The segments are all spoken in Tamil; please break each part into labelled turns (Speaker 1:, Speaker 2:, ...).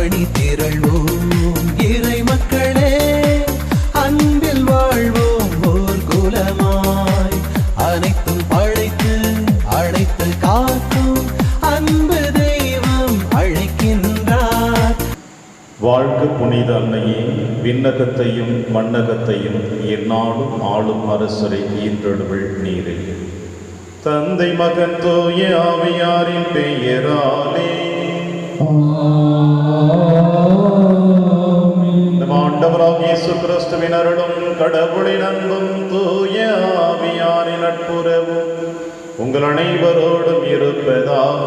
Speaker 1: அணி திரள்வோம் இறை மக்களே, அன்பில் வாழ்வோம் ஓர் குலமாய். அனைத்தும் படைத்து அழைத்து காக்கும் அன்பு தெய்வம் அழைக்கின்றார்.
Speaker 2: வாழ்க புனித அன்னையே, விண்ணகத்தையும் மண்ணகத்தையும் எந்நாளும் ஆளும் அரசரை ஈன்றெடுவள் நீரே. தந்தை மகன் தூய ஆவியாரின் பெயராலே நம் ஆண்டவராகிய இயேசு கிறிஸ்துவின் அருளும் கடவுளின் அன்பும் தூய ஆவியாரின் நட்புறவும் உங்கள் அனைவரோடும் இருப்பதாக.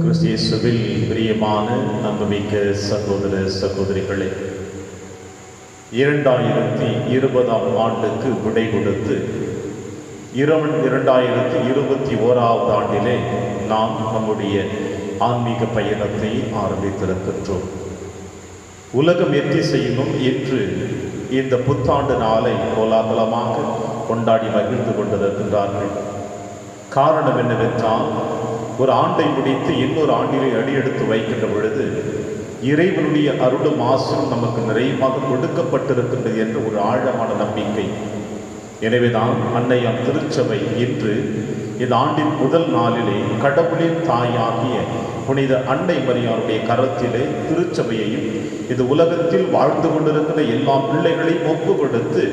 Speaker 2: கிறிஸ்துவில் பிரியமான நம்பமிக்க சகோதர சகோதரிகளே, 2020 ஆண்டுக்கு விடை கொடுத்து 2021 ஆண்டிலே நாம் நம்முடைய ஆன்மீக பயணத்தை ஆரம்பித்திருக்கின்றோம். உலகம் எத்திசையிலும் இன்று இந்த புத்தாண்டு நாளை கோலாகலமாக கொண்டாடி மகிழ்ந்து கொண்டிருக்கின்றார்கள். காரணம் என்னவென்றால், ஒரு ஆண்டை முடித்து இன்னொரு ஆண்டிலே அடியெடுத்து வைக்கின்ற பொழுது இறைவனுடைய அருளும் ஆசீரும் நமக்கு நிறைவாக கொடுக்கப்பட்டிருக்கின்றது என்ற ஒரு ஆழமான நம்பிக்கை. எனவேதான் அன்னையாம் திருச்சபை இன்று இந்த ஆண்டின் முதல் நாளிலே கடவுளின் தாயாகிய புனித அன்னை மரியாளுடைய கரத்திலே திருச்சபையையும் இந்த உலகத்தில் வாழ்ந்து கொண்டிருக்கிற எல்லா பிள்ளைகளையும் ஒப்பு கொடுத்து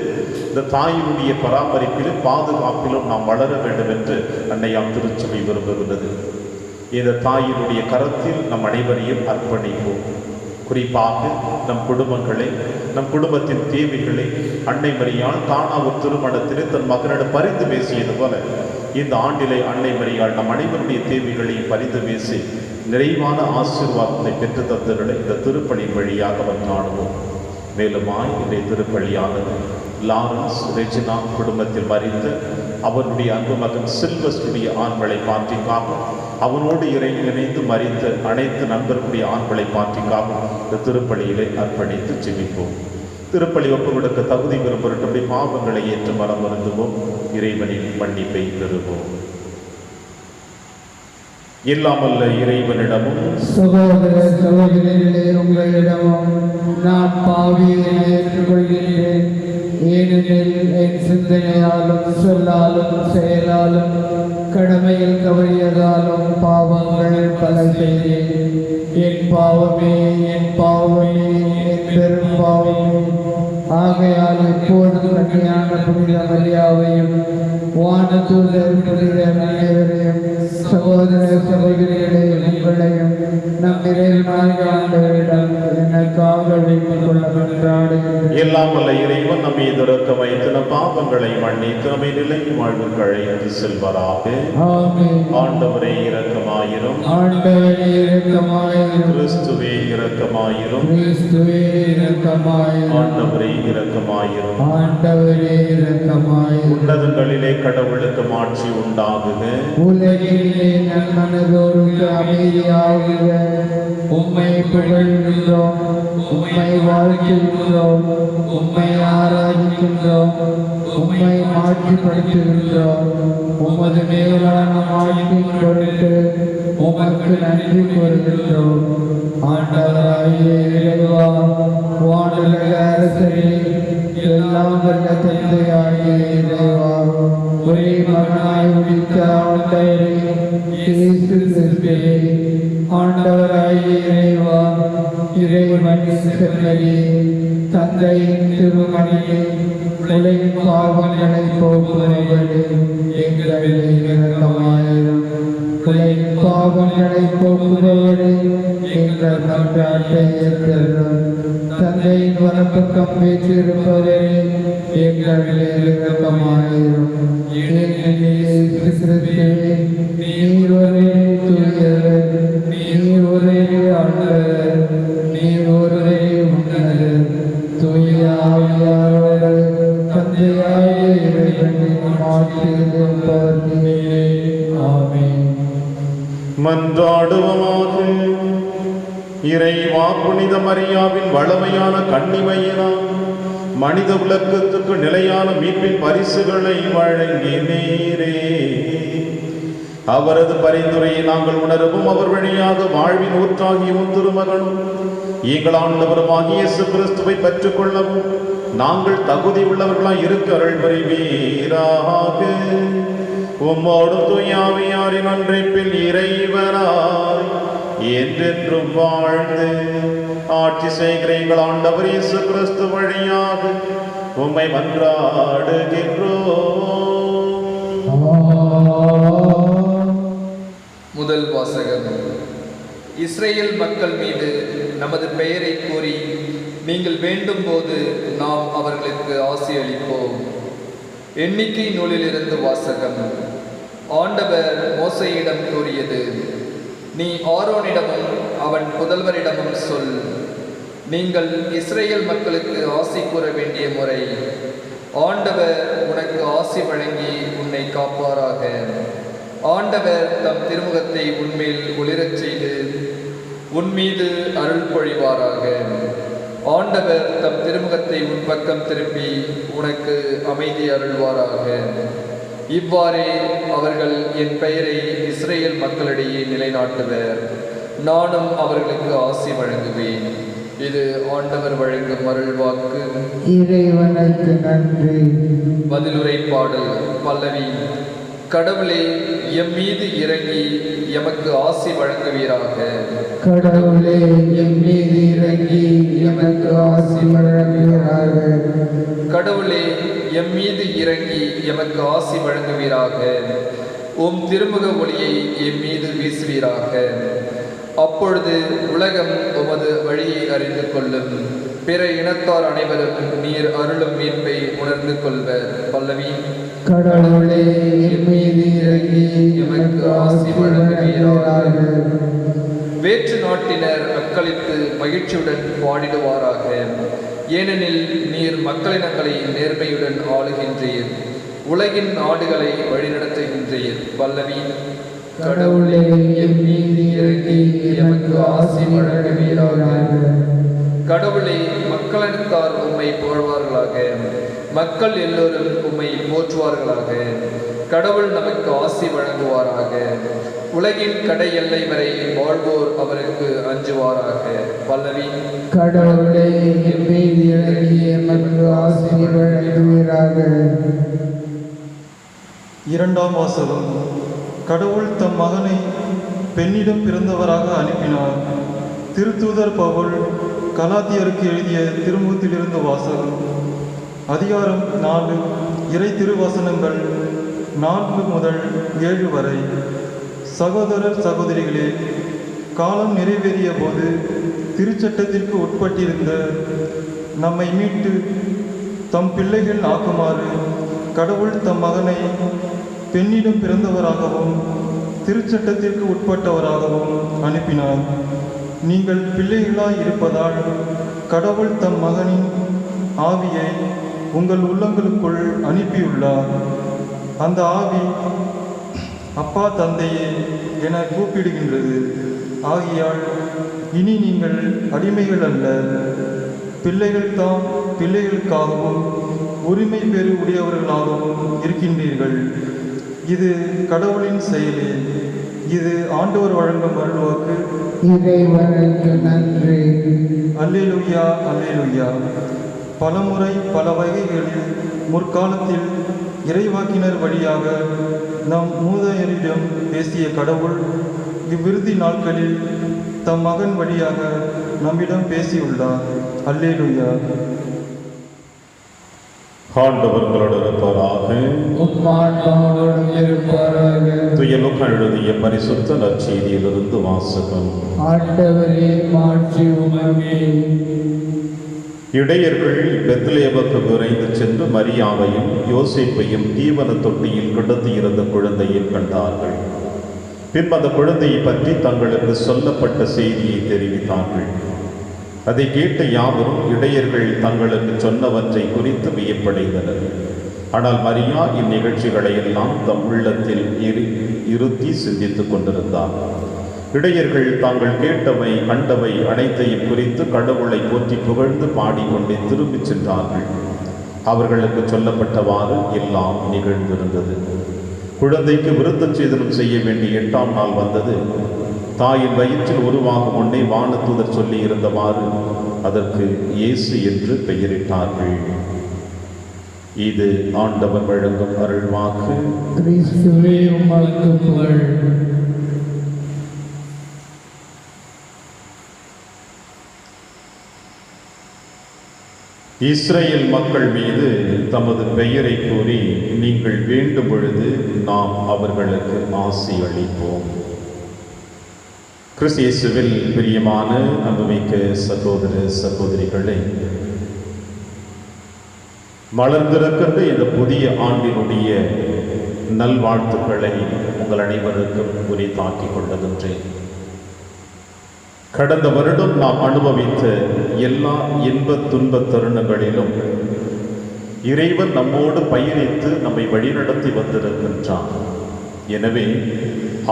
Speaker 2: இந்த தாயினுடைய பராமரிப்பிலும் பாதுகாப்பிலும் நாம் வளர வேண்டும் என்று அன்னையாம் திருச்சபை விரும்புகிறது. இந்த தாயினுடைய கரத்தில் நம் அனைவரையும் அர்ப்பணிப்போம். குறிப்பாக நம் குடும்பங்களை, நம் குடும்பத்தின் தேவைகளை அன்னை மரியாள் காணாவூர் திருமணத்திலே தன் மகனிடம் பரிந்து பேசியது போல இந்த ஆண்டிலே அன்னை மரியாள் நம் அனைவருடைய தேவைகளையும் பரிந்து பேசி நிறைவான ஆசீர்வாதத்தை பெற்று தந்தருட இந்த திருப்பலியின் வழியாக வந்தாடுவோம். மேலுமாய் இன்றைய திருப்பலியானது லாரன்ஸ் ரெஜினா குடும்பத்தில் மறித்த அவருடைய அன்பு மகன் சில்வஸ்டுடைய ஆண்களை பாற்றிக்காகவும் அவனோடு இணைந்து மறித்த அனைத்து நண்பர்களுடைய ஆண்களை பாற்றிக்காகவும் இந்த திருப்பலியிலே அர்ப்பணித்து ஜெபிப்போம். திருப்பலி ஒப்புவிடுக்க தகுதி பெறும் பொருட்டுடைய பாவங்களை ஏற்று மனம் வருந்துவோம். இறைவனின் மன்னிப்பை பெறுவோம். இல்லாமல்ல இறைவனிடமும்
Speaker 3: சகோதர சகோதரிகளே, உங்களிடமும் நான் பாவியை ஏற்றுக்கொள்கிறேன். ஏனெனில் என் சிந்தனையாலும் சொல்லாலும் செயலாலும் கடமையில் தவறியதாலும் பாவங்கள் பல செய்தேன். என் பாவமே, என் பாவமே, என் பெரும் பாவமே. ஆகையால் எப்போதும் கன்னியான புனித மரியாவையும் வானதூதர் புனித அனைவரையும் சகோதர சகோதரிகளை உங்களையும் நம் இறைவனாகிய ஆண்டவரிடம் எனக்காக வேண்டிக் கொள்ள மன்றாடுகிறேன்.
Speaker 2: எல்லாம் வல்ல இறைவன் நம்மை துறக்க வைத்து நம் பாவங்களை மன்னித்து நம்மை நிலை வாழ்வுக்கு அழைத்து செல்வராக. ஆண்டவரே இரக்கமாயிரும்.
Speaker 3: ஆண்டவரே இரக்கமாயிரும்.
Speaker 2: கிறிஸ்துவே இரக்கமாயிரும்.
Speaker 3: கிறிஸ்துவே இரக்கமாயிரும்.
Speaker 2: ஆண்டவரே இரக்கமாயிரும்.
Speaker 3: ஆண்டவரே இரக்கமாயிரும்.
Speaker 2: உன்னதங்களிலே கடவுளுக்கு மாட்சி உண்டாகுக.
Speaker 3: உலகிலே நன்மனதோருக்கு அமைதியாகுக. உம்மை புகழ்கின்றோம், உம்மை வாழ்த்துகின்றோம், உம்மை ஆராதிக்கின்றோம், உம்மை மாற்றிப்படுத்துகின்றோம். உமது மேலான மாற்றின் பொருட்டு உமக்கு நன்றி கூறுகின்றோம். ஆண்டவராகிய இறைவா, வானுலக அரசரே, எல்லாம் வல்ல தந்தையாகிய இறைவா, ஒரே மகனாய் உதித்த ஆண்டவரே இயேசு கிறிஸ்துவே, ஆண்டவராகிய இறைவா, இறைவனின் செம்மறியே, தந்தையின் திருமகனே, உலகின் பாவங்களை போக்குபவரே, எங்களை இரக்கமாயிரும். உலகின் பாவங்களை போக்குபவரே, எங்கள் மன்றாட்டை ஏற்றருளும். தந்தையின் வலப்பக்கம் வீற்றிருப்பவரே, எங்கள் மேல் இரக்கமாயிரும். ஏனெனில் கிறிஸ்துவே, நீர் ஒரே தூயவர், நீர் ஒரே ஆண்டவர், நீர் ஒரே உன்னதர், தூய ஆவியாரோடு தந்தையாகிய இறைவனின் மாற்றியிருப்பவர் நீரே. ஆமென்.
Speaker 2: மன்றாடுவோமாக. இறைவா, புனித மரியாவின் வளமையான கன்னிமையினால் மனித உலகத்துக்கு நிலையான மீட்பின் பரிசுகளை வழங்கினீரே. அவரது பரிந்துரையை நாங்கள் உணரவும் அவர் வழியாக வாழ்வின் ஊற்றாகிய திருமகனும் எங்கள் ஆண்டவருமாகிய இயேசு கிறிஸ்துவை பெற்றுக்கொள்ளவும் நாங்கள் தகுதி உள்ளவர்களாய் இருக்க அருள் புரிவீராக. உம்மோடு தூயாவியாரின் ஒன்றைப்பில் இறைவனாய் என்றென்றும் வாழ்ந்து ஆட்சி செய்கிற எங்கள் ஆண்டவர் இயேசு கிறிஸ்து வழியாக உம்மை மன்றாடுகின்றோம்.
Speaker 4: முதல் வாசகம். இஸ்ரேல் மக்கள் மீது நமது பெயரை கூறி நீங்கள் வேண்டும் போது நாம் அவர்களுக்கு ஆசி அளிப்போம். எண்ணிக்கை நூலிலிருந்து வாசகம். ஆண்டவர் மோசேயிடம் கூறியது, நீ ஆரோனிடமும் அவன் புதல்வரிடமும் சொல், நீங்கள் இஸ்ரேல் மக்களுக்கு ஆசி கூற வேண்டிய முறை. ஆண்டவர் உனக்கு ஆசி வழங்கி உன்னை காப்பாராக. ஆண்டவர் தம் திருமுகத்தை உன்மேல் ஒளிரச் செய்து உன்மீது அருள் பொழிவாராக. ஆண்டவர் தம் திருமுகத்தை உன் பக்கம் திருப்பி உனக்கு அமைதி அருள்வாராக. இவ்வாறே அவர்கள் என் பெயரை இஸ்ரேல் மக்களிடையே நிலைநாட்டுவர். நானும் அவர்களுக்கு ஆசி வழங்குவேன். இது ஆண்டவர் வழங்கும் அருள்வாக்கு.
Speaker 3: இறைவனுக்கு நன்றி.
Speaker 4: பதிலுரை பாடல். பல்லவி. கடவுளே, எம் மீது இறங்கி எமக்கு ஆசி வழங்குவீராக.
Speaker 3: கடவுளே, எம் மீது இறங்கி எமக்கு ஆசி வழங்குவீராக.
Speaker 4: கடவுளே, எம் மீது இறங்கி எமக்கு ஆசி வழங்குவீராக. உம் திருமுக ஒளியை எம் மீது வீசுவீராக. அப்பொழுது உலகம் உமது வழியை அறிந்து கொள்ளும். பிற இனத்தார் அனைவரும் நீர் அருளும் மீட்பை உணர்ந்து கொள்வர். பல்லவி.
Speaker 3: கடவுளே, எம் மீது இறங்கி எமக்கு ஆசி வழங்குவீராக.
Speaker 4: வேற்று நாட்டினர் அக்களித்து மகிழ்ச்சியுடன் பாடிடுவாராக. ஏனெனில் நீர் மக்களினங்களை நேர்மையுடன் ஆளுகின்றீர், உலகின் நாடுகளை வழிநடத்துகின்றீர். பல்லவி. கடவுளே, எம் மீது இறங்கி எமக்கு ஆசி வழங்குவீராக. கடவுளே, மக்களினத்தார் உம்மை புகழ்வார்களாக. மக்கள் எல்லோரும் உம்மை போற்றுவார்களாக. கடவுள் நமக்கு ஆசி வழங்குவாராக. உலகின் கடை எல்லை வரை வாழ்வோர் அவருக்கு அஞ்சுவாராக. பல்லவி.
Speaker 3: கடவுளே, எம் மீது இறங்கி எமக்கு ஆசி வழங்குவீராக.
Speaker 5: இரண்டாம் வாசகம். கடவுள் தம் மகனை பெண்ணிடம் பிறந்தவராக அனுப்பினார். திருத்தூதர் பவுல் கலாத்தியருக்கு எழுதிய திருமுகத்திலிருந்து வாசகம். அதிகாரம் 4. இறை திருவசனங்கள் 4 முதல் 7 வரை. சகோதரர் சகோதரிகளே, காலம் நிறைவேறிய போது திருச்சட்டத்திற்கு உட்பட்டிருந்த நம்மை மீட்டு தம் பிள்ளைகள் ஆக்குமாறு கடவுள் தம் மகனை பெண்ணிடம் பிறந்தவராகவும் திருச்சட்டத்திற்கு உட்பட்டவராகவும் அனுப்பினார். நீங்கள் பிள்ளைகளாய் இருப்பதால் கடவுள் தம் மகனின் ஆவியை உங்கள் உள்ளங்களுக்குள் அனுப்பியுள்ளார். அந்த ஆவி அப்பா தந்தையே என கூப்பிடுகின்றது. ஆகையால் இனி நீங்கள் அடிமைகள் அல்ல, பிள்ளைகள்தாம். பிள்ளைகளுக்காகவும் உரிமை பெறு உடையவர்களாகவும் இருக்கின்றீர்கள். இது கடவுளின் செயலே. இது ஆண்டவர் வழங்கும் அருள்வாக்கு.
Speaker 3: இறைவனுக்கு நன்றி.
Speaker 5: அல்லேலூயா, அல்லேலூயா. பலமுறை பல வகைகளில் முற்காலத்தில் இறைவாக்கினர் வழியாக நம் மூதாதையரிடம் பேசிய கடவுள் இவ்விருதி நாட்களில் தம் மகன் வழியாக நம்மிடம் பேசியுள்ளார். அல்லேலூயா.
Speaker 2: ஆண்டவர் உங்களோடு இருப்பாராக.
Speaker 3: உம்மாண்டோடும் இருப்பாராக.
Speaker 2: தூய லூக்கா எழுதிய பரிசுத்த நற்செய்தியிலிருந்து வாசகம்.
Speaker 3: ஆண்டவரே, மாட்சி உமக்கே.
Speaker 2: இடையர்கள் பெத்லேமுக்கு விரைந்து சென்று மரியாவையும் யோசேப்பையும் தீவன தொட்டியில் கிடத்தியிருந்த குழந்தையை கண்டார்கள். பின்பு அந்த குழந்தையை பற்றி தங்களுக்கு சொல்லப்பட்ட செய்தியை தெரிவித்தார்கள். அதை கேட்ட யாவரும் இடையர்கள் தங்களுக்கு சொன்னவற்றை குறித்து வியப்படைந்தனர். ஆனால் மரியா இந்நிகழ்ச்சிகளை எல்லாம் தம் உள்ளத்தில் இருத்தி சிந்தித்துக் கொண்டிருந்தார். இடையர்கள் தாங்கள் கேட்டவை கண்டவை அனைத்தையும் குறித்து கடவுளை போற்றி புகழ்ந்து பாடிக்கொண்டே திரும்பிச் சென்றார்கள். அவர்களுக்கு சொல்லப்பட்டவாறு எல்லாம் நிகழ்ந்திருந்தது. குழந்தைக்கு விருத்தச் சேதனம் செய்ய வேண்டிய 8ஆம் நாள் வந்தது. தாயின் வயிற்றில் உருவாகும் முன்னே வானதூதர் சொல்லி இருந்தவாறு அதற்கு இயேசு என்று பெயரிட்டார்கள். இது ஆண்டவர் வழங்கும் அருள்வாக்கு.
Speaker 3: கிறிஸ்துவே உமக்கு புகழ்.
Speaker 2: இஸ்ரேல் மக்கள் மீது தமது பெயரை கூறி நீங்கள் வேண்டும் பொழுது நாம் அவர்களுக்கு ஆசி அளிப்போம். கிறிஸ்து இயேசுவில் பிரியமான அன்புமிக்க சகோதர சகோதரிகளே, மலர்ந்திருக்கின்ற இந்த புதிய ஆண்டினுடைய நல்வாழ்த்துக்களை உங்கள் அனைவருக்கும் உரித்தாக்கிக் கொள்ளுகின்றேன். கடந்த வருடம் நாம் அனுபவித்த எல்லா இன்ப துன்ப தருணங்களிலும் இறைவன் நம்மோடு பயணித்து நம்மை வழிநடத்தி வந்திருக்கின்றான். எனவே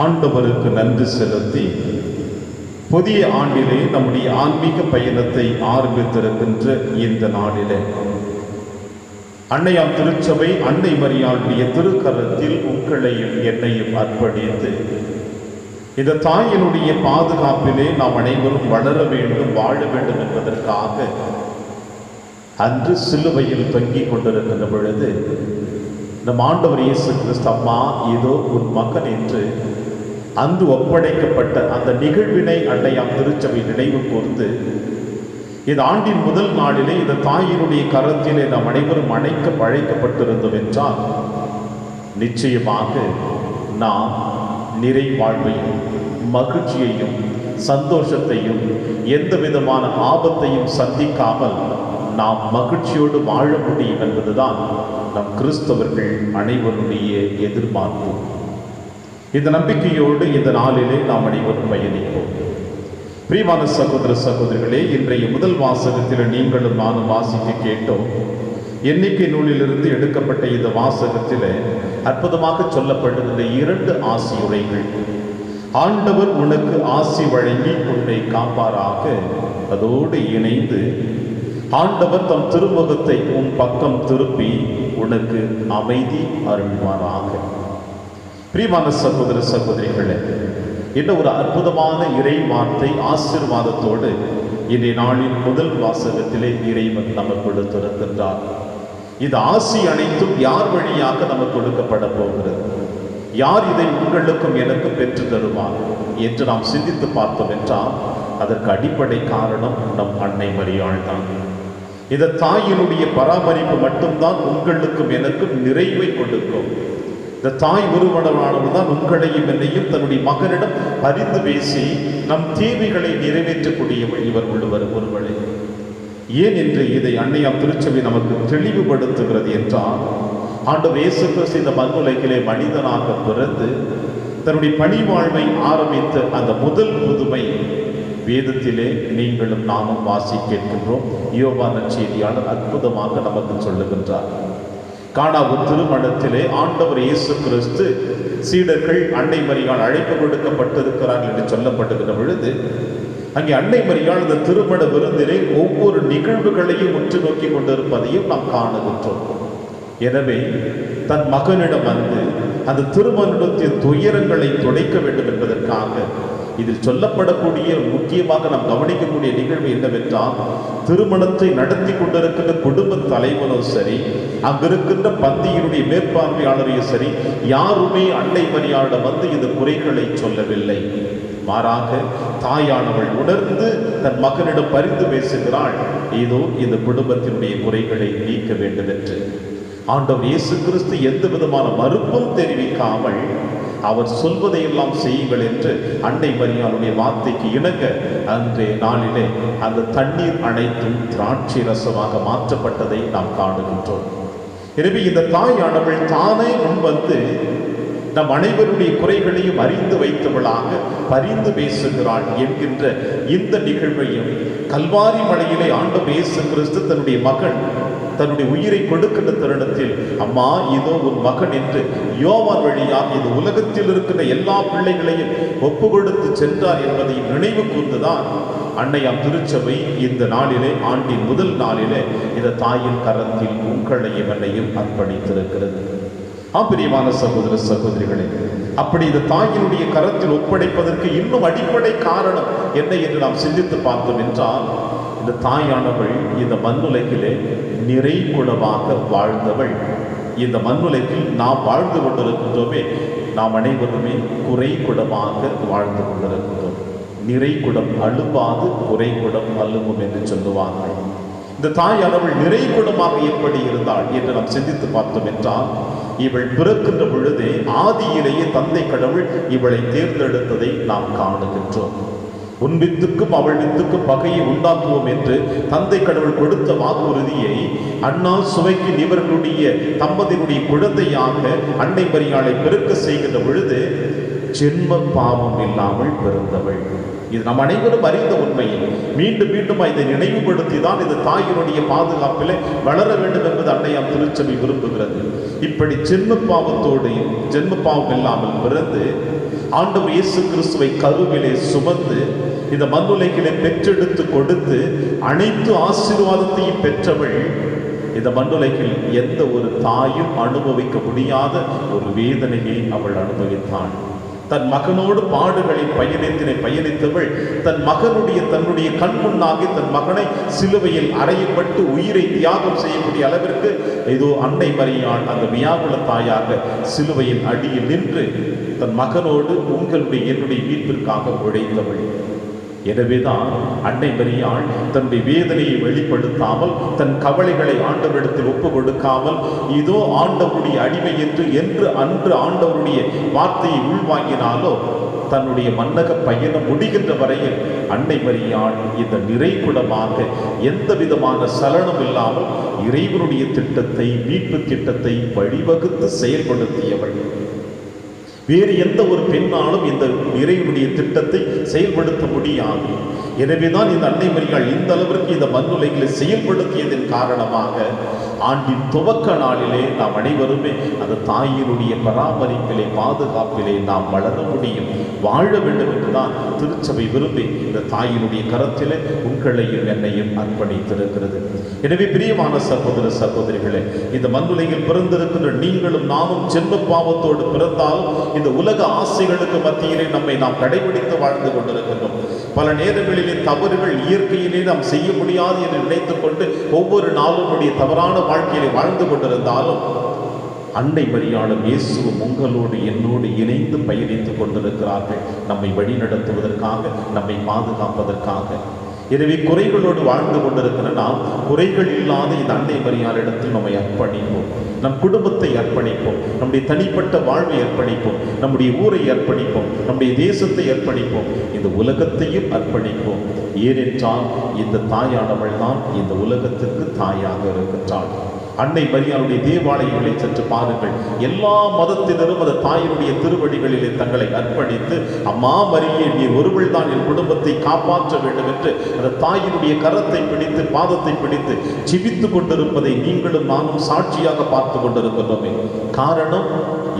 Speaker 2: ஆண்டவருக்கு நன்றி செலுத்தி புதிய ஆண்டிலே நம்முடைய ஆன்மீக பயணத்தை ஆரம்பித்திருக்கின்ற இந்த நாளிலே அன்னையாம் திருச்சபை அன்னை மரியாளுடைய திருக்கரத்தில் உங்களையும் என்னையும் அர்ப்பணித்து இந்த தாயினுடைய பாதுகாப்பிலே நாம் அனைவரும் வளர வேண்டும், வாழ வேண்டும் என்பதற்காக அன்று சிலுவையில் தொங்கிக் கொண்டிருக்கின்ற பொழுது நம் ஆண்டவர் இயேசு கிறிஸ்து, அம்மா இதோ உன் மகன் என்று அன்று ஒப்படைக்கப்பட்ட அந்த நிகழ்வினை அன்னையாம் திருச்சபை நினைவு கூர்ந்து இந்த ஆண்டின் முதல் நாளிலே இந்த தாயினுடைய கரத்திலே நாம் அனைவரும் அழைக்கப்பட்டிருந்தோம் என்றால் நிச்சயமாக நாம் நிறை வாழ்வையும் மகிழ்ச்சியையும் சந்தோஷத்தையும் எந்த விதமான ஆபத்தையும் சந்திக்காமல் நாம் மகிழ்ச்சியோடு வாழ முடியும் என்பதுதான் நம் கிறிஸ்தவர்கள் அனைவருடைய எதிர்பார்ப்பு. இந்த நம்பிக்கையோடு இந்த நாளிலே நாம் அனைவரும் பயணிப்போம். பிரியமான சகோதர சகோதரிகளே, இன்றைய முதல் வாசகத்தில் நீங்களும் நானும் வாசிக்க கேட்டோம். எண்ணிக்கை நூலிலிருந்து எடுக்கப்பட்ட இந்த வாசகத்தில் அற்புதமாக சொல்லப்படுகின்ற 2 ஆசியுரைகள். ஆண்டவர் உனக்கு ஆசி வழங்கி உன்னை காப்பாராக. அதோடு இணைந்து ஆண்டவர் தம் திருமுகத்தை உன் பக்கம் திருப்பி உனக்கு அமைதி அருள்வாராக. பிரியமான சகோதர சகோதரிகளே, இந்த ஒரு அற்புதமான இறை வார்த்தை ஆசீர்வாதத்தோடு இன்றைய நாளின் முதல் வாசகத்திலே இறைவன் நமக்கு கொடுத்திருக்கின்றார். இந்த ஆசி அனைத்தும் யார் வழியாக நமக்கு கொடுக்கப்பட போகிறது, யார் இதை உங்களுக்கும் எனக்கும் பெற்று தருவார் என்று நாம் சிந்தித்து பார்த்தோம் என்றால் அதற்கு அடிப்படை காரணம் நம் அன்னை மரியாள் தான். இந்த தாயினுடைய பராமரிப்பு மட்டும்தான் உங்களுக்கும் எனக்கும் நிறைவை கொடுக்கும். இந்த தாய் ஒருவனானவர் தான் உங்களையும் என்னையும் தன்னுடைய மகனிடம் பரிந்து பேசி நம் தேவைகளை நிறைவேற்றக்கூடியவள் இவர் ஒருவளே. ஏன் என்று இதை அன்னையாம் திருச்சபை நமக்கு தெளிவுபடுத்துகிறது என்றால், ஆண்டவர் இயேசு கிறிஸ்து இந்த மண்ணுலகிலே மனிதனாக பிறந்து தன்னுடைய பணி வாழ்வை ஆரம்பித்த அந்த முதல் புதுமை வேதத்திலே நீங்களும் நாமும் வாசிக்கின்றோம். யோவான் நற்செய்தியாளர் அற்புதமாக நமக்கு சொல்லுகின்றார். கானாவு திருமணத்திலே ஆண்டவர் இயேசு கிறிஸ்து சீடர்கள் அன்னை மரியாள் அழைப்பு கொடுக்கப்பட்டிருக்கிறார்கள் என்று சொல்லப்படுகிற பொழுது அங்கே அன்னை மரியாள் இந்த திருமண விருந்திலே ஒவ்வொரு நிகழ்வுகளையும் உற்று நோக்கி கொண்டிருப்பதையும் நாம் காணுகின்றோம். எனவே தன் மகனிடம் வந்து அந்த திருமணத்தின் துயரங்களை துடைக்க வேண்டும் என்பதற்காக இதில் சொல்லப்படக்கூடிய முக்கியமாக நாம் கவனிக்கக்கூடிய நிகழ்வு என்னவென்றால், திருமணத்தை நடத்தி கொண்டிருக்கின்ற குடும்ப தலைவனோ சரி, அங்கிருக்கின்ற பந்தியினுடைய மேற்பார்வையாளரையும் சரி, யாருமே அன்னை மரியாளிடம் வந்து இந்த குறைகளை சொல்லவில்லை. மாறாக தாயானவள் உணர்ந்து தன் மகனிடம் பரிந்து பேசுகிறாள், ஏதோ இந்த குடும்பத்தினுடைய குறைகளை நீக்க வேண்டும் என்று. ஆண்டவர் இயேசு கிறிஸ்து எந்த விதமான மறுப்பும் தெரிவிக்காமல் அவர் சொல்வதையெல்லாம் செய்யுங்கள் என்று அன்னை மரியாளுடைய வார்த்தைக்கு இணங்க அன்றைய நாளிலே அந்த தண்ணீர் அனைத்தும் திராட்சை ரசமாக மாற்றப்பட்டதை நாம் காணுகின்றோம். எனவே இந்த தாயானவள் தானே முன்வந்து நம் அனைவருடைய குறைகளையும் அறிந்து வைத்தவளாக பரிந்து பேசுகிறாள் என்கின்ற இந்த நிகழ்வையும், கல்வாரி மலையிலே ஆண்டவர் இயேசு கிறிஸ்து தன்னுடைய மகன் தன்னுடைய உயிரை கொடுக்கின்ற தருணத்தில், அம்மா இதோ உன் மகன் என்று யோவான் வழியாக இந்த உலகத்தில் இருக்கிற எல்லா பிள்ளைகளையும் ஒப்பு கொடுத்து சென்றார் என்பதை நினைவு கூர்ந்துதான் அன்னையாம் திருச்சபை இந்த நாளிலே, ஆண்டின் முதல் நாளிலே, இந்த தாயின் கரத்தில் உங்களையும் என்னையும் அர்ப்பணித்திருக்கிறது. பிரியமான சகோதர சகோதரிகளே, அப்படி இந்த தாயினுடைய கரத்தில் ஒப்படைப்பதற்கு இன்னும் அடிப்படை காரணம் என்ன என்று நாம் சிந்தித்து பார்த்தோம் என்றால், இந்த தாயானவள் இந்த மண்ணுலகிலே நிறை குடமாக வாழ்ந்தவள். இந்த மண்ணுலகில் நாம் வாழ்ந்து கொண்டிருக்கின்றோமே, நாம் அனைவருமே குறை குடமாக வாழ்ந்து கொண்டிருக்கின்றோம். நிறை குடம் அழுவாது, குறை குடம் அழுவும் என்று சொல்லுவார்கள். இந்த தாயானவள் நிறை குடமாக எப்படி இருந்தாள் என்று நாம் சிந்தித்து பார்த்தோம் என்றால், இவள் பிறக்கின்ற பொழுதே ஆதியிலேயே தந்தை கடவுள் இவளை தேர்ந்தெடுத்ததை நாம் காணுகின்றோம். உன் வித்துக்கும் அவள் வித்துக்கும் பகையை உண்டாக்குவோம் என்று தந்தை கடவுள் கொடுத்த வாக்குறுதியை அன்னால் சுவைக்கு இவர்களுடைய தம்பதியினுடைய குழந்தையாக அன்னை மரியாளை பெருக்க செய்கின்ற பொழுது ஜென்ம பாவம் இல்லாமல் பிறந்தவள். இது நம் அனைவரும் அறிந்த உண்மையை மீண்டும் மீண்டும் இதை நினைவுபடுத்தி தான் இந்த தாயினுடைய பாதுகாப்பிலே வளர வேண்டும் என்பது அன்னையாம் திருச்சபை விரும்புகிறது. இப்படி ஜென்ம பாவம் இல்லாமல் பிறந்து ஆண்டவர் இயேசு கிறிஸ்துவை கருவிலே சுமந்து இந்த மண்ணுலகிலே பெற்றெடுத்து கொடுத்து அனைத்து ஆசீர்வாதத்தையும் பெற்றவள். இந்த மண்ணுலகில் எந்த ஒரு தாயும் அனுபவிக்க முடியாத ஒரு வேதனையை அவள் அனுபவித்தாள். தன் மகனோடு பாடுகளின் பயணித்தவள் தன்னுடைய கண் முன்னாகி தன் மகனை சிலுவையில் அறையப்பட்டு உயிரை தியாகம் செய்யக்கூடிய அளவிற்கு ஏதோ அன்னை மரியாள் அந்த வியாகுல தாயாக சிலுவையின் அடியில் நின்று தன் மகனோடு என்னுடைய மீட்பிற்காக உழைத்தவள். எனவேதான் அன்னை மரியாள் தன்னுடைய வேதனையை வெளிப்படுத்தாமல், தன் கவலைகளை ஆண்டவரிடத்தில் ஒப்பு கொடுக்காமல், இதோ ஆண்டவருடைய அடிமை என்று அன்று ஆண்டவருடைய வார்த்தையை உள்வாங்கினாலோ தன்னுடைய மன்னக பயணம் முடிகின்ற வரையில் அன்னை மரியாள் இந்த நிறைகுடமாக எந்த விதமான சலனம் இல்லாமல் இறைவனுடைய திட்டத்தை, மீட்பு திட்டத்தை வழிவகுத்து செயல்படுத்தியவள். வேறு எந்த ஒரு பெண்ணாலும் இந்த இறைவனுடைய திட்டத்தை செயல்படுத்த முடியாது. எனவேதான் இந்த அன்னை மரியாள் இந்த அளவிற்கு இந்த மண்ணுலகிலே செயல்படுத்தியதன் காரணமாக ஆண்டின் துவக்க நாளிலே நாம் அனைவருமே அந்த தாயினுடைய பராமரிப்பிலே, பாதுகாப்பிலே நாம் வளர முடியும், வாழ வேண்டும் என்றுதான் திருச்சபை விரும்பி இந்த தாயினுடைய கரத்திலே உங்களையும் என்னையும் அர்ப்பணித்திருக்கிறது. எனவே பிரியமான சகோதர சகோதரிகளே, இந்த மண்ணுலகில் பிறந்திருக்கின்ற நீங்களும் நானும் ஜென்ம பாவத்தோடு பிறந்தாலும் இந்த உலக ஆசைகளுக்கு மத்தியிலே நம்மை நாம் கடைபிடித்து வாழ்ந்து கொண்டிருக்கின்றோம். பல நேரங்களிலே தவறுகள் இயற்கையிலே நாம் செய்ய முடியாது என்று நினைத்துக் கொண்டு ஒவ்வொரு நாளும் தவறான வாழ்க்கையிலே வாழ்ந்து கொண்டிருந்தாலும் அன்னை மரியாளும் இயேசுவும் உங்களோடு என்னோடு இணைந்து பயணித்துக் கொண்டிருக்கிறார்கள், நம்மை வழிநடத்துவதற்காக, நம்மை பாதுகாப்பதற்காக. எனவே குறைகளோடு வாழ்ந்து கொண்டிருக்கிற நாம் குறைகள் இல்லாத இந்த அன்னை மரியாளிடத்தில் நம்மை அர்ப்பணிப்போம். நம் குடும்பத்தை அர்ப்பணிப்போம், நம்முடைய தனிப்பட்ட வாழ்வை அர்ப்பணிப்போம், நம்முடைய ஊரை அர்ப்பணிப்போம், நம்முடைய தேசத்தை அர்ப்பணிப்போம், இந்த உலகத்தையும் அர்ப்பணிப்போம். ஏனென்றால் இந்த தாயானவள் தான் இந்த உலகத்திற்கு தாயாக இருக்கின்றாள். அன்னை மரியாளுடைய தேவாலயங்களை சற்று பாருங்கள். எல்லா மதத்தினரும் அந்த தாயினுடைய திருவடிகளிலே தங்களை அர்ப்பணித்து, அம்மா மரியே நீர் ஒருவள் தான் என் குடும்பத்தை காப்பாற்ற வேண்டும் என்று அந்த தாயினுடைய கரத்தை பிடித்து, பாதத்தை பிடித்து ஜெபித்து கொண்டிருப்பதை நீங்களும் நானும் சாட்சியாக பார்த்து கொண்டிருக்கின்றோமே. காரணம்,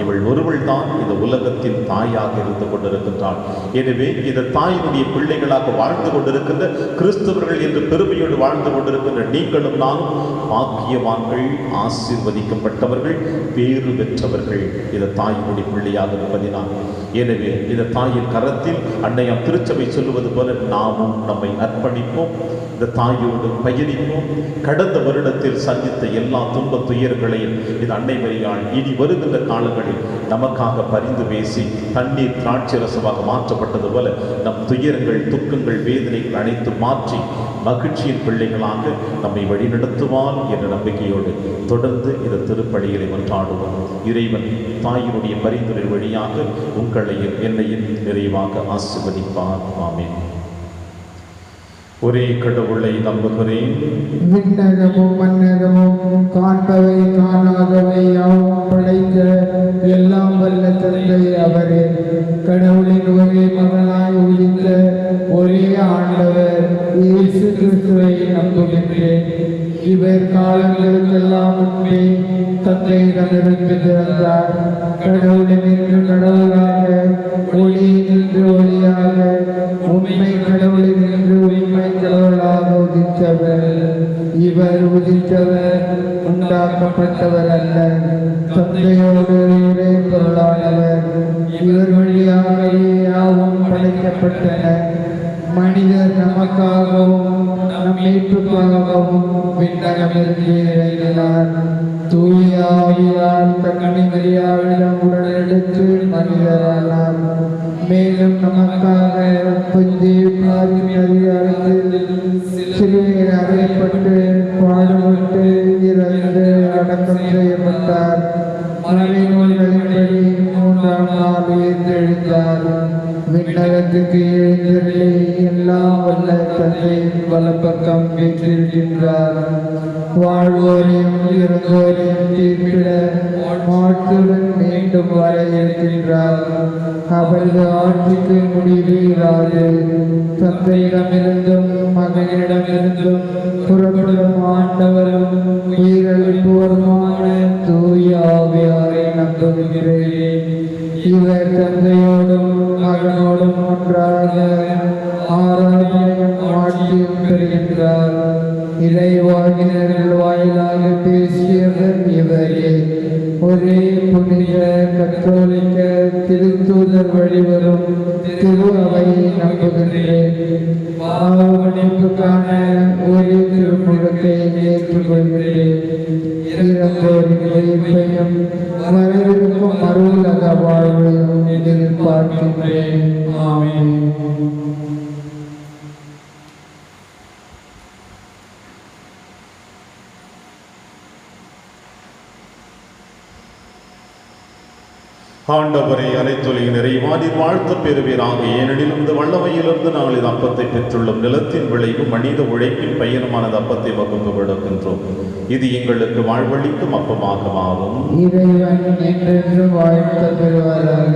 Speaker 2: இவள் ஒருவள் தான் இந்த உலகத்தின் தாயாக இருந்து கொண்டிருக்கின்றாள். எனவே இந்த தாயினுடைய பிள்ளைகளாக வாழ்ந்து கொண்டிருக்கின்ற கிறிஸ்தவர்கள் என்று பெருமையோடு வாழ்ந்து கொண்டிருக்கின்ற நீங்களும் நானும் பாக்கியவான்கள், ஆசீர்வதிக்கப்பட்டவர்கள், பேறு பெற்றவர்கள் இந்த தாயினுடைய பிள்ளையாக இருப்பதினால். எனவே இந்த தாயின் கரத்தில் அன்னையாம் திருச்சபை சொல்லுவது போல நாமும் நம்மை அர்ப்பணிப்போம், இந்த தாயோடு பயணிப்போம். கடந்த வருடத்தில் சந்தித்த எல்லா துன்ப துயர்களையும் இந்த அன்னை மரியாள் இனி வருகின்ற காலங்களில் நமக்காக பரிந்து பேசி தண்ணீர் திராட்சை ரசமாக மாற்றப்பட்டது போல நம் துயரங்கள், துக்கங்கள், வேதனைகள் அனைத்து மாற்றி மகிழ்ச்சியின் பிள்ளைகளாக நம்மை வழிநடத்துவான் என்ற நம்பிக்கையோடு தொடர்ந்து இந்த திருப்பலிகளை கொண்டாடுவோம். இறைவன் தாயினுடைய பரிந்துரை வழியாக உங்களையும் என்னையும் நிறைவாக ஆசீர்வதிப்பார். ஆமென். ஒரே கடவுளை நம்புகிறேன்.
Speaker 3: விண்ணகமும் மன்னகமும் காண்பவை காணாதவை யாவும் படைத்த எல்லாம் வல்ல தந்தை அவரே. கடவுளின் ஒரே மகனாய் உதித்த ஒரே ஆண்டவர் இயேசு கிறிஸ்துவை நம்புகின்றேன். இவர் காலங்களுக்கு தந்தையிடமிருந்து பிறந்தார். கடவுளினின்று கடவுளாக, ஒளியினின்று ஒளியாக, உண்மை கடவுளினின்று உண்மை கடவுளாக உதித்தவர். இவர் உதித்தவர், உண்டாக்கப்பட்டவர் அல்ல, தந்தையோடு ஒரே பொருளானவர். இவர் வழியாகவே யாவும் படைக்கப்பட்டன. மனிதர் நமக்காகவும் நம் மீட்புக்காகவும் விண்ணகமிருந்து இறங்கினார். தூய ஆவியால் கன்னி மரியாவிடம் உடலெடுத்து மனிதரானார். மேலும் நமக்காக புதிய அதிகாரத்தில் சிலுவையில் அறையப்பட்டு பாடுபட்டு இறந்து அடக்கம் செய்யப்பட்டார். மறைநூல்களின்படி 3ஆம் நாள் உயிர்த்தெழுந்தார். விண்ணகத்துக்கு எழுந்தருளி எல்லாம் வல்ல தந்தையின் வலப்பக்கம் வீற்றிருக்கின்றார். வாழ்வோரையும் இறந்தோரையும் தீர்ப்பிட மாற்றுடன் மீண்டும் வர இருக்கின்றார். அவரது ஆட்சிக்கு முடிவு இராது. தந்தையிடமிருந்தும் மகனிடமிருந்தும் புறப்படும் ஆண்டவரும் உயிரளிப்போருமான தூய ஆவியாரை நம்புகிறேன். இவர் தந்தையோடும் மகனோடும் ஒன்றாக ஆராதனையும் ஆட்சியும் பெறுகின்றார். இறைவாகினர்கள் வாயிலாக பேசியவர் இவரே. ஒரே புனித கத்தோலிக்க திருத்தூதர் வழிவரும் திரு அவையை நம்புகின்றேன். பாவமன்னிப்புக்கான ஒரே திருமுகத்தை ஏற்றுக்கொள்கிறேன். இறந்தோரின் உயிர்ப்பையும் வரவிருக்கும் மறுவுலக வாழ்வையும் எதிர்பார்க்கின்றேன். ஆமென்.
Speaker 2: ஆண்டவரை அனைத்துலகின் நிறைவானில் வாழ்த்து பெறுவீராக. ஏனெனில் இந்த வல்லமையிலிருந்து நாங்கள் இது அப்பத்தை பெற்றுள்ளோம். நிலத்தின் விளைவு மனித உழைப்பின் பயனுமானது அப்பத்தை வகுப்பு விடுக்கின்றோம். இது எங்களுக்கு வாழ்வழிக்கும் அப்பமாக மாறும்.
Speaker 3: இறைவன் என்றென்று வாழ்த்து பெறுவாராக.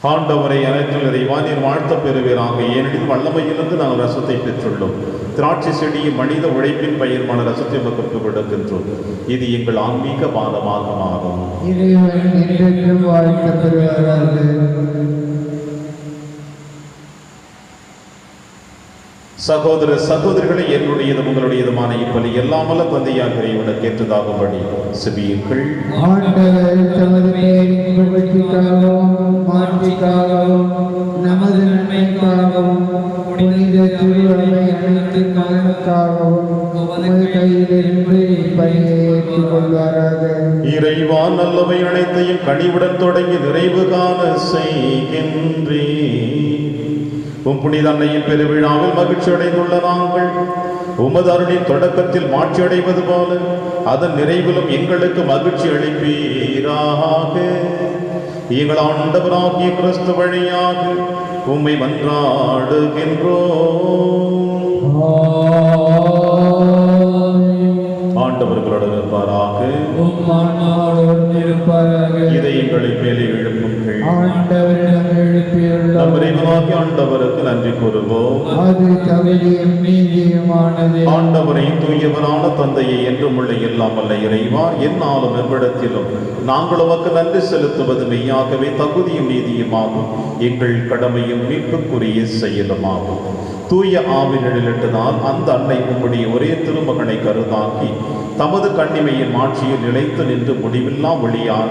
Speaker 2: ஆண்டவரை அனைத்துல் இறைவானில் வாழ்த்த பெறுவீராக. ஏனெனில் வல்லமையிலிருந்து நாங்கள் ரசத்தை பெற்றுள்ளோம். திராட்சை செடியின் மனித உழைப்பின் பயிர்மான ரசத்தை வகுப்பு விடுக்கின்றோம். இது எங்கள் ஆன்மீக பாதமாக மாறும்.
Speaker 3: இறைவன் என்றென்று வாழ்த்து பெறுவாராக.
Speaker 2: சகோதர சகோதரிகளை, என்னுடையதும் உங்களுடையதுமான இப்பலி எல்லாமல்ல தந்தையாக இறைவனுக்கு ஏற்றதாகும்படி செபியுங்கள்.
Speaker 3: ஆண்டவர் தமது பெயரின் புகழ்ச்சிக்காகவும் மாட்சிக்காகவும் நமது நன்மைக்காகவும் புனித திருவரை அனைத்து நலனுக்காகவும் உமது கையிலிருந்து இப்பணியை ஏற்றுக்கொள்வாராக.
Speaker 2: இறைவா, நல்லவை அனைத்தையும் கனிவுடன் தொடங்கி நிறைவு காண செய்கின்றேன். உம் புனித அன்னையின் பெருவிழாவில் மகிழ்ச்சி அடைந்துள்ள நாங்கள் உமது அருளின் தொடக்கத்தில் மாட்சி அடைவது போல அதன் நிறைவிலும் எங்களுக்கு மகிழ்ச்சி அளிப்பீராக. எங்கள் ஆண்டவராகிய கிறிஸ்து வழியாக உம்மை மன்றாடுகின்றோம். ஆண்டவர்களோடு இருப்பாராக. இதை எங்களை மேலே எழுப்புங்கள்.
Speaker 3: ஆண்டவரிடம் எழுப்பியுள்ள
Speaker 2: நம் இறைவனாகிய ஆண்டவருக்கு நன்றி கூறுவோம்.
Speaker 3: அது தகுதியும் நீதியுமானது.
Speaker 2: ஆண்டவரை தூயவரான தந்தையை என்றும் உள்ள எல்லாம் வல்ல இறைவா, எந்நாளும் எவ்விடத்திலும் நாங்கள் உமக்கு நன்றி செலுத்துவது மெய்யாகவே தகுதியும் நீதியுமாகும். எங்கள் கடமையும் மீட்புக்குரிய செயலுமாகும். தூய ஆவி நிழலிட்டதால் அந்த அன்னை உம்முடைய ஒரே திருமகனை கருதாக்கி தமது கண்ணிமையின் மாட்சியில் நிலைத்து நின்று முடிவில்லா ஒளியான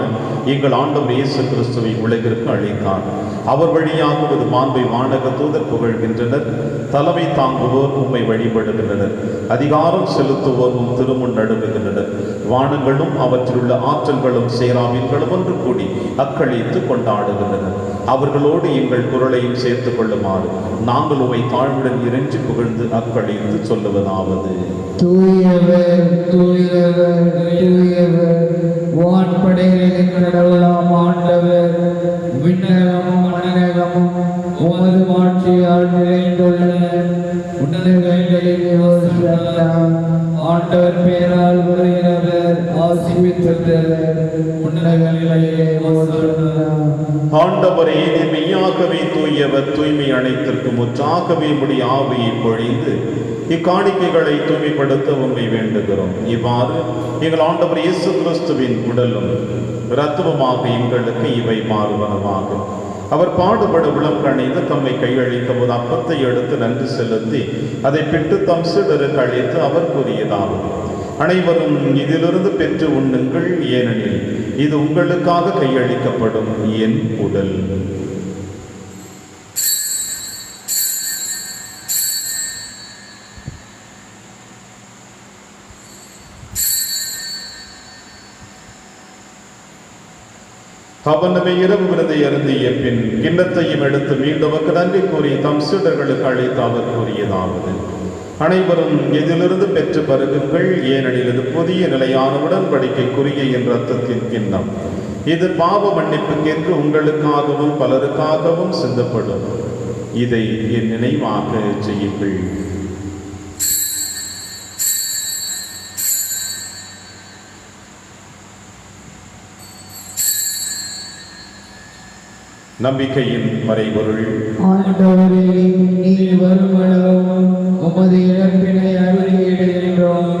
Speaker 2: எங்கள் ஆண்டவர் இயேசு கிறிஸ்துவை உலகிற்கு அளித்தார். அவர் வழியாக ஒரு மாண்பை வானக தூதர் புகழ்கின்றனர். தலைமை தாங்குவோர் உம்மை வழிபடுகின்றனர். அதிகாரம் செலுத்துவோர் உம் திருமுன் நடுங்குகின்றனர். வானங்களும் அவற்றிலுள்ள ஆற்றல்களும் சேராவின்களும் ஒன்று கூடி அக்களித்து கொண்டாடுகின்றனர். அவர்களோடு எங்கள் குரலையும் சேர்த்துக் கொள்ளுமாறு நாங்கள் உம்மை தாழ்வுடன் இறைஞ்சி புகழ்ந்து அக்களித்து சொல்லுவதாவது:
Speaker 3: தூயவர் தூயவர் தூயவர், வான்படைகளின் கடவுளாம் ஆண்டவர், விண்ணகமும் மண்ணகமும் உமது மாட்சியால் நிறைந்துள்ளன. உன்னதங்களில் ஓசன்னா. ஆண்டவர் பேரால் வருகிறவர் ஆசீர்வதித்தவர். உன்னதங்களிலே ஓசன்னா.
Speaker 2: ஆண்டவரே, நீர் மெய்யாகவே தூயவர், தூய்மை அனைத்திற்கு முற்றாகவே உம்முடைய ஆவியை பொழிந்து இக்காணிக்கைகளை தூய்மைப்படுத்த உம்மை வேண்டுகிறோம். இவ்வாறு எங்கள் ஆண்டவர் இயேசு கிறிஸ்துவின் உடலும் இரத்தமுமாக எங்களுக்கு இவை மாறுவனமாக. அவர் பாடுபட உளம் கணிந்து தம்மை கையளித்த போது அப்பத்தை எடுத்து நன்றி செலுத்தி அதை பிட்டு தம் சீடருக்கு அழைத்து அவர் கூறியதாவது: அனைவரும் இதிலிருந்து பெற்று உண்ணுங்கள், ஏனெனில் இது உங்களுக்காக கையளிக்கப்படும் என் உடல். அவனவை இரவு விருதை அருந்திய பின் கிண்ணத்தையும் எடுத்து மீண்டும் நன்றி கூறி தம் சீடர்களுக்கு அழைத்து அவர் கூறியதாவது: அனைவரும் இதிலிருந்து பெற்று பருகுங்கள், ஏனெனில் இது புதிய நிலையான உடன்படிக்கைக்குரிய என் இரத்தத்தின் கிண்ணம். இது பாவ மன்னிப்புக்கென்று உங்களுக்காகவும் பலருக்காகவும் சிந்தப்படும். இதை என் நினைவாக செய்யுங்கள். நம்பிக்கையின் மறைபொருள்.
Speaker 3: ஆண்டவரே, நீர் வருமளவும் உமது இழப்பினை அறிக்கையிடுகின்றோம்,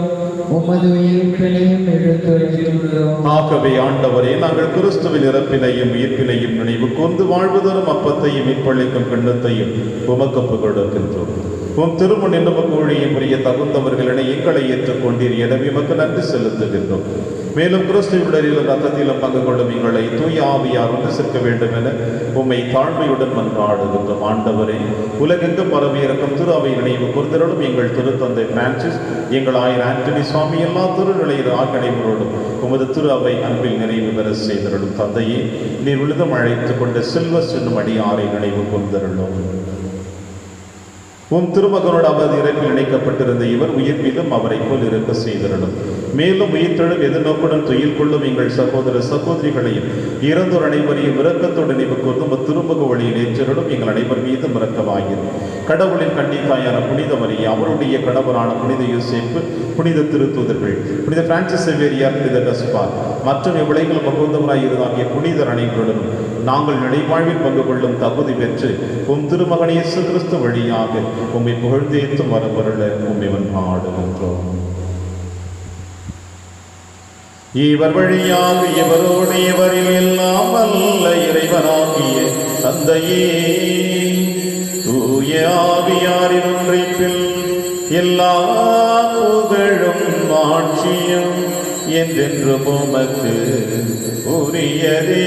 Speaker 3: உமது உயிர்ப்பினையும் எடுத்துரைக்கின்றோம்.
Speaker 2: ஆகவே ஆண்டவரே, நாங்கள் கிறிஸ்துவின் இறப்பினையும் உயிர்ப்பினையும் நினைவு கூர்ந்து வாழ்வு தரும் அப்பத்தையும் மீட்பளிக்கும் கிண்ணத்தையும் உமக்கு ஒப்புக் கொடுக்கின்றோம். உம் திருமுன் நமக்கு ஊழியம் புரிய தகுந்தவர்களினை எங்களை ஏற்றுக்கொண்டீர். எனவே உமக்கு நன்றி செலுத்துகின்றோம். மேலும் கிறிஸ்துவின் ரத்தத்திலும் பங்கு கொள்ளும் எங்களை தூய ஆவியார் ஒன்று சேர்க்க வேண்டும் என உம்மை தாழ்மையுடன் மன்றாடுகின்றோம். ஆண்டவரே, உலகெங்கும் பரவி இருக்கும் திரு அவை நினைவு கூர்ந்தருளும். எங்கள் திருத்தந்தை பிரான்சிஸ், எங்கள் ஆயர் ஆண்டனி சுவாமி, எல்லா திருநிலையில் ஆக்கணைவரோடும் உமது திரு அவை அன்பில் நிறைவு பெற செய்தருளும். தந்தையே, நீர் உழுதம் அழைத்துக் கொண்ட செல்வஸ் என்னும் அடியாரை நினைவு கூர்ந்தருளும். உம் திருமகனோடு அவரது இறப்பில் இணைக்கப்பட்டிருந்த இவர் உயிர்ப்பிலும் அவரை போல் இருக்க செய்திருளும். மேலும் உயிர்த்தெழும் எதிர்நோக்குடன் துயில் கொள்ளும் எங்கள் சகோதர சகோதரிகளையும் இறந்தோர் அனைவரையும் இரக்கத்தோடு நினைவு கூர்ந்து திருமுக வழியில் ஏற்றிருளும். எங்கள் அனைவர் மீதும் இரக்கமாயிரும். கடவுளின் கன்னித்தாயான புனித மரியா, அவருடைய கணவரான புனித யோசேப்பு, புனித திருத்தூதர்கள், புனித பிரான்சிஸ் சேவேரியார், புனித கஸ்பார் மற்றும் இவ்விளைகள் பகுந்தவராய் இருந்தாகிய புனிதர் அனைவருடனும் நாங்கள் நிலைவாழ்வில் பங்கு கொள்ளும் தகுதி பெற்று உம் திருமகன் இயேசு கிறிஸ்து வழியாக உம்மை புகழ்ந்தேத்தும் வரவருள உம்மை மன்றாடுகின்றோம். இவர் வழியாக இவரோடு இவரில் எல்லாம் வல்ல இறைவனாகிய தந்தையே, தூய ஆவியாரின் ஒன்றைப்பில் எல்லா புகழும் ஆட்சியும் என்றென்று உமக்கு உரியதே.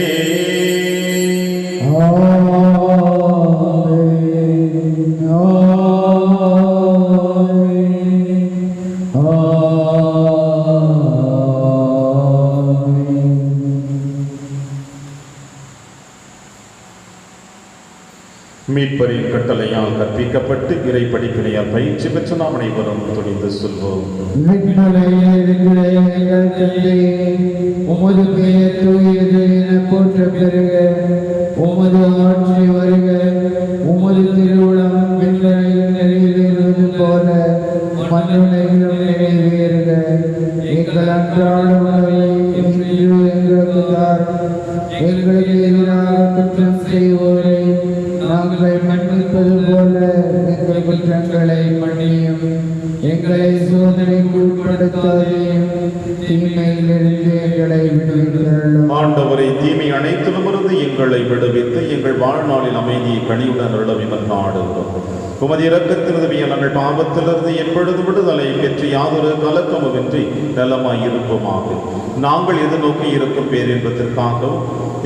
Speaker 2: மீட்பரின் கட்டளையால் கற்பிக்கப்பட்டு இறை படிப்பினையால் பயிற்சி பெற்று நாம் அனைவரும் துணிந்து சொல்வோம்.
Speaker 3: உமது பெயர் தூயது என போற்ற பெறுக, உமது ஆட்சி வருக, உமது திருவுளம் விண்களில் நிறைவேறுவது போல மண்ணுலகிலும் நிறைவேறுக. எங்கள் அன்றாட உணவை இன்று எங்களுக்கு தாரும். எங்களுக்கு எதிராக குற்றம் செய்வோரை நாங்கள் மன்னிப்பது போல எங்கள் குற்றங்களை மன்னியும். எங்களை சோதனைக்கு உட்படுத்தாதையும், தீமையிலிருந்து எங்களை விடுவித்தருளும்.
Speaker 2: ஆண்டவரை, தீமை அனைத்திலுமிருந்து எங்களை விடுவித்து எங்கள் வாழ்நாளில் அமைதியை கனிவுடன் அருள நாடுகிறோம். உமது இரக்கத்திலிருந்து நாங்கள் பாவத்திலிருந்து எப்பொழுது விடுதலை பெற்று யாதொரு கலக்கமுமின்றி நலமாய் இருப்போமாக. நாங்கள் எதிர்நோக்கி இருக்கும் பேரின்பத்திற்காகவும்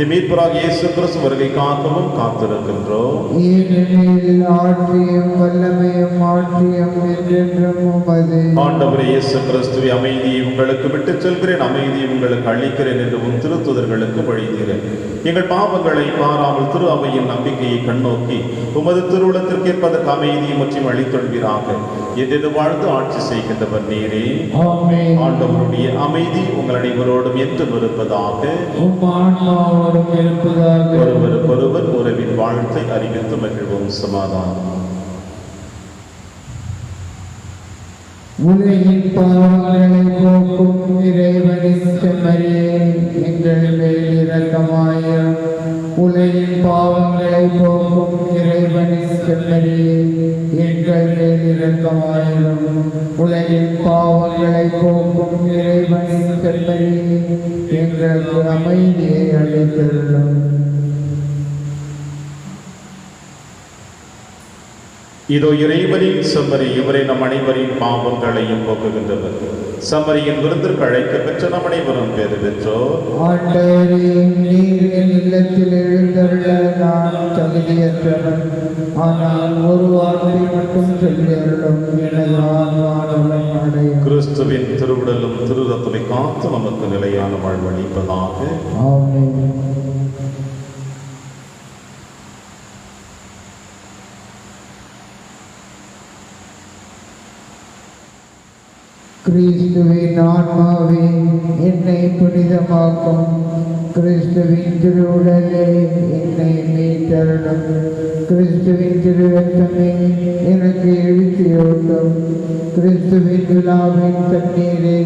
Speaker 2: மீட்பராக இயேசு கிறிஸ்து வருகைக்காகவும் காத்திருக்கின்றோம்.
Speaker 3: ஏனெனில் ஆட்சியும் வல்லமையும் ஆட்சியும் என்றென்றும் உமது.
Speaker 2: ஆண்டவரே இயேசு கிறிஸ்துவே, அமைதியை உங்களுக்கு விட்டுச் செல்கிறேன், அமைதியை உங்களுக்கு அளிக்கிறேன் என்று உன் திருத்துதர்களுக்கு வழிந்தீரேன். எங்கள் பாவங்களை பாராமல் திரு அவையின் நம்பிக்கையை கண்ணோக்கி உமது திருவுளத்திற்கு ஏற்பதற்கு அமைதியை மற்றும் அளித்தொள்வீராக. என்று வாழ்ந்து ஆட்சி செய்கின்றவர் நீரே.
Speaker 3: ஆமென்.
Speaker 2: ஆண்டவருடைய அமைதி உங்கள் அனைவரோடும் என்றும் இருப்பதாக.
Speaker 3: உம் ஆன்மாவோடும் இருப்பதாக.
Speaker 2: ஒருவருக்கொருவர் உறவின் வாழ்த்தை அறிவித்து மகிழ்வோம். சமாதானம்.
Speaker 3: உலகின் பாவங்களை போக்கும் இறைவனின் செம்மறியே, எங்கள் மேல் இரக்கமாயிரும். உலகின் பாவங்களை போக்கும் இறைவனின் செம்மறியே, எங்கள் மேல் இரக்கமாயிரும். உலகின் பாவங்களை போக்கும் இறைவனின் செம்மறியே, எங்களுக்கு அமைதியை அளித்தருளும்.
Speaker 2: இதோ இறைவனின் செம்மறி, இவரை நம் அனைவரின் பாவங்களையும் போக்குகின்றவர். செம்மறியின் விருந்திற்கு அழைக்க பெற்ற நம் அனைவரும் பேறு பெற்றோர்.
Speaker 3: ஆண்டவரே, நீர் என் இல்லத்தில் எழுந்தருள நான் தகுதியற்றவன். ஆனால் ஒரு வார்த்தை மட்டும் சொல்லி அருளும், எனது ஆன்மா நலம் அடையும்.
Speaker 2: கிறிஸ்துவின் திருவுடலும் திரு ரத்தத்தை காத்து நமக்கு நிலையான வாழ்வளிப்பதாக.
Speaker 3: ஆமென். கிறிஸ்துவின் ஆன்மாவே, என்னை புனிதமாக்கும். கிறிஸ்துவின் திருவுடலே, என்னை மீட்டருளும். கிறிஸ்துவின் திரு ரத்தமே, எனக்கு எழுச்சியூட்டும். கிறிஸ்துவின் விழாவின் தண்ணீரே,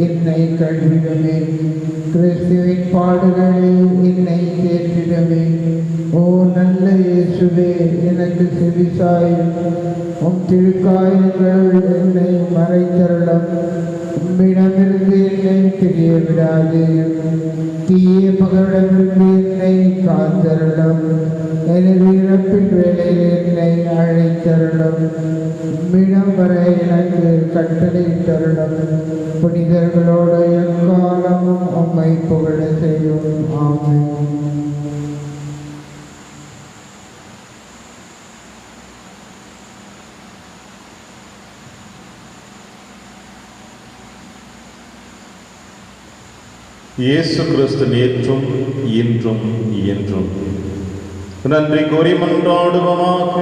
Speaker 3: என்னை கழுவிடுமே. கிறிஸ்துவின் பாடுகளே, என்னை தேற்றிடுமே. ஓ நல்ல இயேசுவே, எனக்கு செவிசாயும். உம் திருக்காயங்கள் என்னை மறைத்தருளும். உம்மிடமிருந்து என்னை பிரிய விடாதேயும். தீய பகலிடமிருந்து என்னை காத்தருளும். எனது இறப்பின் வேளையில் என்னை அழைத்தருளும். உம்மிடம் வர எனக்கு கட்டளையிட்டருளும். புனிதர்களோடு எக்காலமும் உம்மை புகழ செய்யும். ஆமென்.
Speaker 2: இயேசு கிறிஸ்து நேற்றும் இன்றும் என்றும். நன்றி கூறி மன்றாடுவோமாக.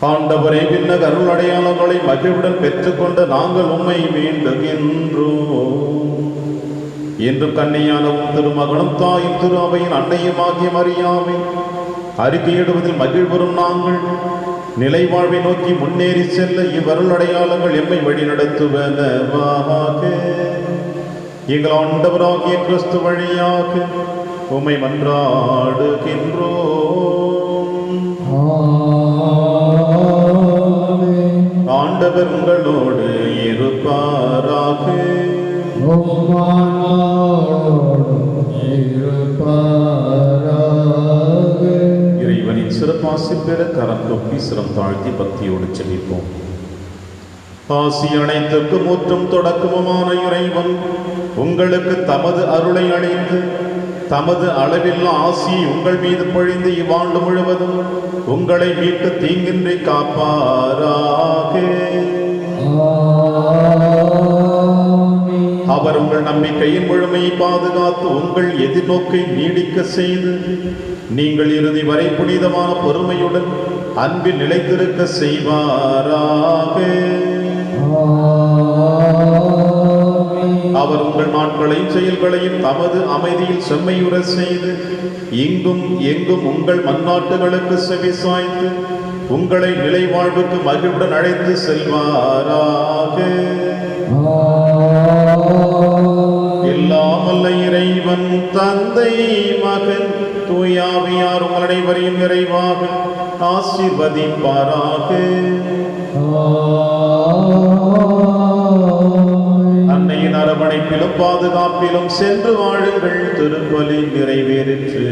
Speaker 2: ஆண்டவரே, பின்ன அருள் அடையாளங்களை மகிழ்வுடன் பெற்றுக்கொண்டு நாங்கள் உம்மை வேண்டுகின்றோம். என்றும் கன்னியானவும் திருமகனும் தாயும் திரு அவையின் அன்னையுமாகிய மரியாவை அறிக்கையிடுவதில் மகிழ்வரும் நாங்கள் நிலை வாழ்வை நோக்கி முன்னேறி செல்ல இவ்வருள் அடையாளங்கள் எம்மை வழிநடத்துவனவாக. எங்கள் ஆண்டவராகிய கிறிஸ்து வழியாக உம்மை மன்றாடுகின்றோம். ஆண்டவர் உங்களோடு இருப்பாராக. இறைவனின் சிறப்பாசி பெற கரம் தொப்பி சிரம் தாழ்த்தி பக்தியோடு செல்லிப்போம். ஆசி அனைத்திற்கு மூற்றும் தொடக்கமுமான இறைவன் உங்களுக்கு தமது அருளை அளித்து தமது அளவில்லா ஆசியை உங்கள் மீது பொழிந்து இவ்வாண்டு முழுவதும் உங்களை மீட்டு தீங்கின்றி காப்பாராக. அவர் உங்கள் நம்பிக்கையின் முழுமையை பாதுகாத்து உங்கள் எதிர்நோக்கை நீடிக்க செய்து நீங்கள் இறுதி வரை புனிதமான பொறுமையுடன் அன்பில் நிலைத்திருக்க செய்வாராக. அவர் உங்கள் நாட்களையும் செயல்களையும் தமது அமைதியில் செம்மையுற செய்து இங்கும் எங்கும் உங்கள் மன்னாட்டுகளுக்கு செவி சாய்த்து உங்களை நிலை வாழ்வுக்கு மகிழ்வுடன் அழைத்து செல்வாராக. எல்லாம் வல்ல இறைவன் தந்தை மகன் தூயாவியார் உங்கள் அனைவரையும் நிறைவாக ஆசீர்வதிப்பாராக. அன்னையின் அரவணைப்பிலும் பாதுகாப்பிலும் சென்று வாழுங்கள். திருப்பலி நிறைவேறிற்று.